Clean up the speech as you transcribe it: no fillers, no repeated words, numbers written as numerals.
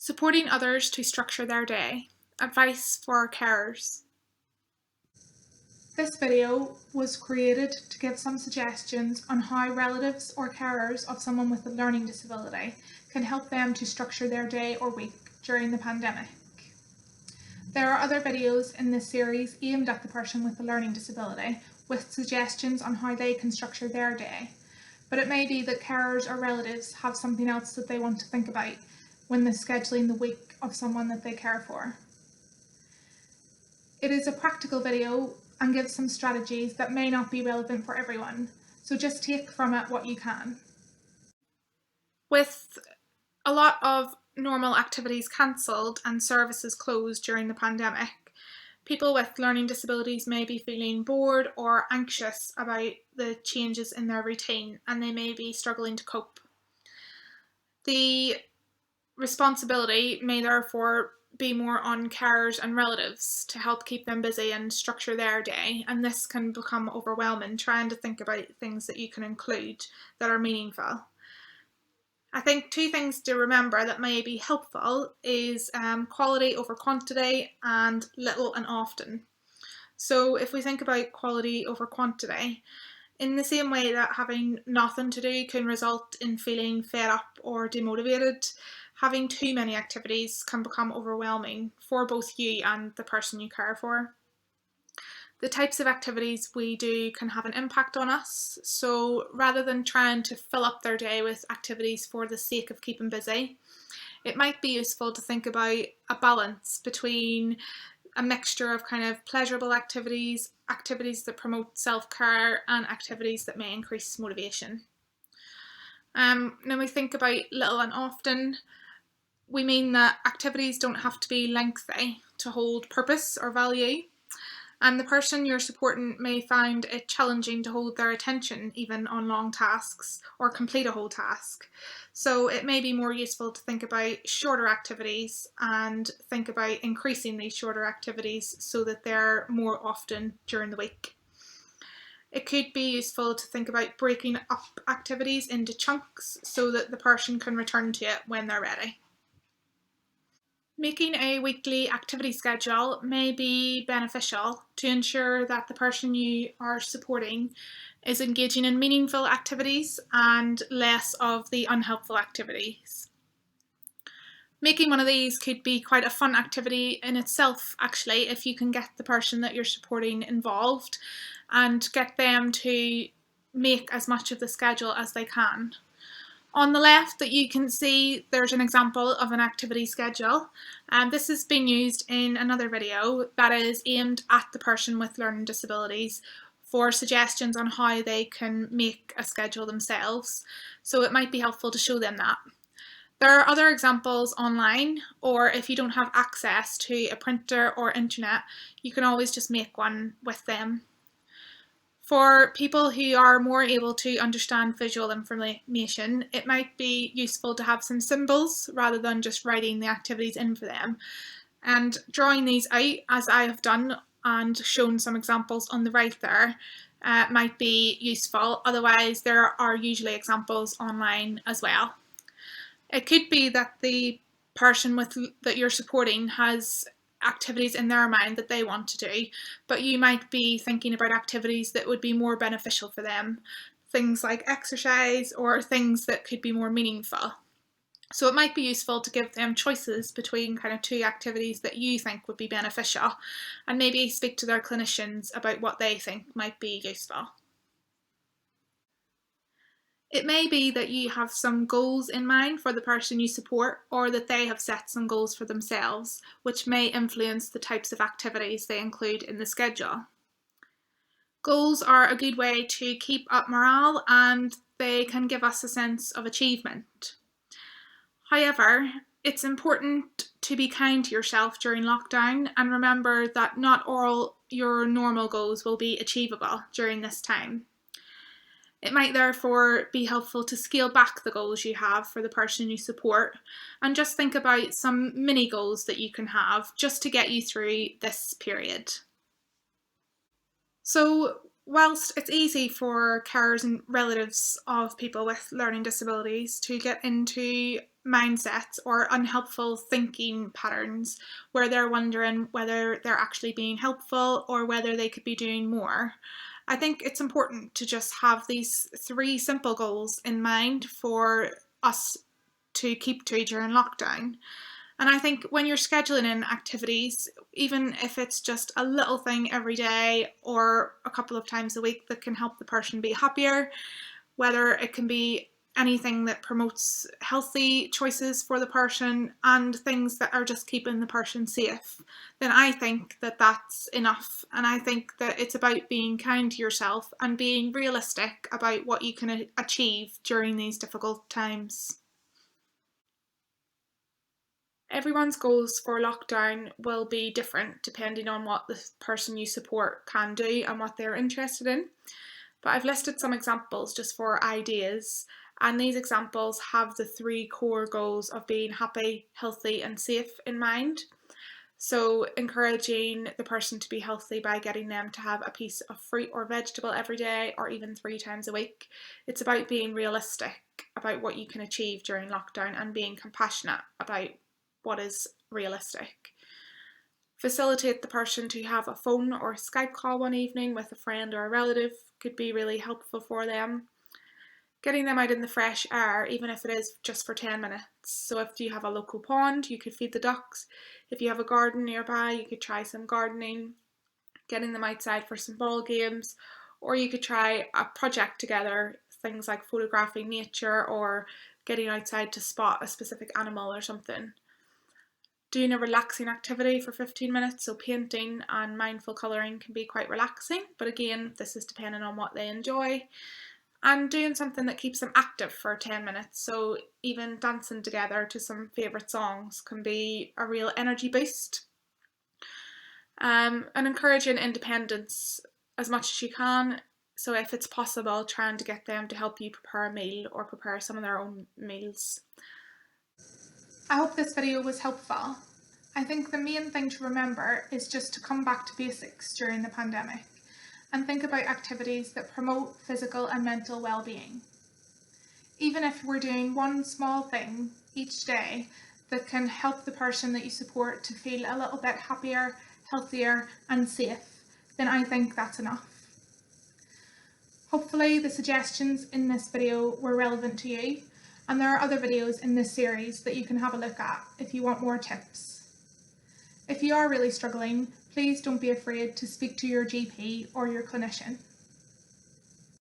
Supporting others to structure their day. Advice for carers. This video was created to give some suggestions on how relatives or carers of someone with a learning disability can help them to structure their day or week during the pandemic. There are other videos in this series aimed at the person with a learning disability with suggestions on how they can structure their day, but it may be that carers or relatives have something else that they want to think about when they're scheduling the week of someone that they care for. It is a practical video and gives some strategies that may not be relevant for everyone, so just take from it what you can. With a lot of normal activities cancelled and services closed during the pandemic, people with learning disabilities may be feeling bored or anxious about the changes in their routine, and they may be struggling to cope. The responsibility may therefore be more on carers and relatives to help keep them busy and structure their day, and this can become overwhelming trying to think about things that you can include that are meaningful. I think two things to remember that may be helpful is quality over quantity and little and often. So if we think about quality over quantity, in the same way that having nothing to do can result in feeling fed up or demotivated, having too many activities can become overwhelming for both you and the person you care for. The types of activities we do can have an impact on us, so rather than trying to fill up their day with activities for the sake of keeping busy, it might be useful to think about a balance between a mixture of kind of pleasurable activities, activities that promote self-care, and activities that may increase motivation. When we think about little and often, we mean that activities don't have to be lengthy to hold purpose or value, and the person you're supporting may find it challenging to hold their attention even on long tasks or complete a whole task. So it may be more useful to think about shorter activities and think about increasing these shorter activities so that they're more often during the week. It could be useful to think about breaking up activities into chunks so that the person can return to it when they're ready. Making a weekly activity schedule may be beneficial to ensure that the person you are supporting is engaging in meaningful activities and less of the unhelpful activities. Making one of these could be quite a fun activity in itself, actually, if you can get the person that you're supporting involved and get them to make as much of the schedule as they can. On the left that you can see there's an example of an activity schedule, and this has been used in another video that is aimed at the person with learning disabilities for suggestions on how they can make a schedule themselves, so it might be helpful to show them that. There are other examples online, or if you don't have access to a printer or internet, you can always just make one with them. For people who are more able to understand visual information, it might be useful to have some symbols rather than just writing the activities in for them. And drawing these out, as I have done and shown some examples on the right there, might be useful. Otherwise, there are usually examples online as well. It could be that the person that you're supporting has activities in their mind that they want to do, but you might be thinking about activities that would be more beneficial for them, things like exercise or things that could be more meaningful. So it might be useful to give them choices between kind of two activities that you think would be beneficial, and maybe speak to their clinicians about what they think might be useful. It may be that you have some goals in mind for the person you support, or that they have set some goals for themselves, which may influence the types of activities they include in the schedule. Goals are a good way to keep up morale, and they can give us a sense of achievement. However, it's important to be kind to yourself during lockdown and remember that not all your normal goals will be achievable during this time. It might therefore be helpful to scale back the goals you have for the person you support and just think about some mini goals that you can have just to get you through this period. So, whilst it's easy for carers and relatives of people with learning disabilities to get into mindsets or unhelpful thinking patterns where they're wondering whether they're actually being helpful or whether they could be doing more. I think it's important to just have these 3 simple goals in mind for us to keep to during lockdown. And I think when you're scheduling in activities, even if it's just a little thing every day or a couple of times a week that can help the person be happier, whether it can be anything that promotes healthy choices for the person and things that are just keeping the person safe, then I think that that's enough. And I think that it's about being kind to yourself and being realistic about what you can achieve during these difficult times. Everyone's goals for lockdown will be different depending on what the person you support can do and what they're interested in. But I've listed some examples just for ideas, and these examples have the 3 core goals of being happy, healthy, and safe in mind. So, encouraging the person to be healthy by getting them to have a piece of fruit or vegetable every day, or even 3 times a week. It's about being realistic about what you can achieve during lockdown and being compassionate about what is realistic. Facilitate the person to have a phone or Skype call one evening with a friend or a relative could be really helpful for them. Getting them out in the fresh air, even if it is just for 10 minutes. So if you have a local pond, you could feed the ducks. If you have a garden nearby, you could try some gardening. Getting them outside for some ball games, or you could try a project together, things like photographing nature or getting outside to spot a specific animal or something. Doing a relaxing activity for 15 minutes, so painting and mindful colouring can be quite relaxing, but again, this is depending on what they enjoy. And doing something that keeps them active for 10 minutes, so even dancing together to some favourite songs can be a real energy boost. And encouraging independence as much as you can, so if it's possible, trying to get them to help you prepare a meal or prepare some of their own meals. I hope this video was helpful. I think the main thing to remember is just to come back to basics during the pandemic and think about activities that promote physical and mental well-being. Even if we're doing one small thing each day that can help the person that you support to feel a little bit happier, healthier and safe, then I think that's enough. Hopefully the suggestions in this video were relevant to you, and there are other videos in this series that you can have a look at if you want more tips. If you are really struggling, please don't be afraid to speak to your GP or your clinician.